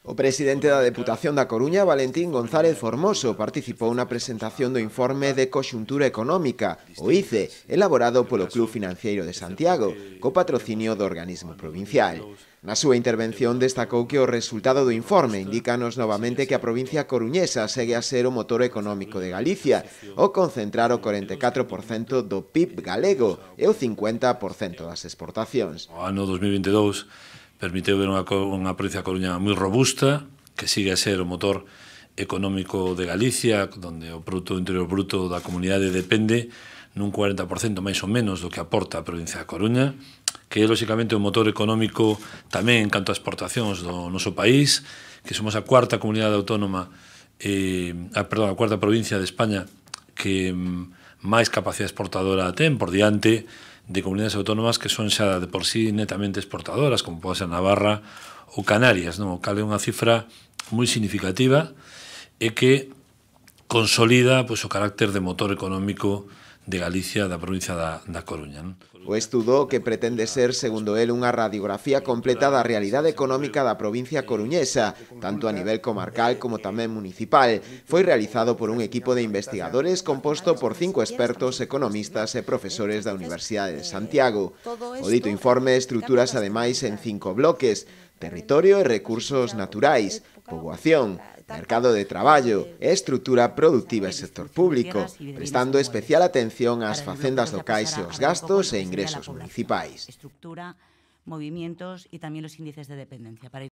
O presidente da Deputación da Coruña, Valentín González Formoso, participou na presentación do informe de Conxuntura Económica, o ICE, elaborado polo Club Financiero de Santiago, co patrocinio do organismo provincial. Na súa intervención destacou que o resultado do informe indícanos novamente que a provincia coruñesa segue a ser o motor económico de Galicia, ao concentrar o 44% do PIB galego e o 50% das exportacións. O ano 2022 permiteu ver unha provincia coruña moi robusta, que sigue a ser o motor económico de Galicia, donde o Produto Interior Bruto da comunidade depende nun 40% máis ou menos do que aporta a provincia da Coruña, que é, lóxicamente, o motor económico tamén en canto a exportacións do noso país, que somos a cuarta comunidade autónoma, a cuarta provincia de España que máis capacidade exportadora ten, por diante de comunidades autónomas que son xa de por sí netamente exportadoras, como pode ser Navarra ou Canarias, non? O cal é unha cifra moi significativa e que consolida o carácter de motor económico de Galicia, da provincia da Coruña. O estudo, que pretende ser, segundo el, unha radiografía completa da realidade económica da provincia coruñesa, tanto a nivel comarcal como tamén municipal, foi realizado por un equipo de investigadores composto por 5 expertos, economistas e profesores da Universidade de Santiago. O dito informe estruturase ademais en 5 bloques: territorio e recursos naturais, poboación, mercado de traballo e estrutura productiva e sector público, prestando especial atención ás facendas locais e os gastos e ingresos municipais. Estructura, movimientos y también los índices de dependencia.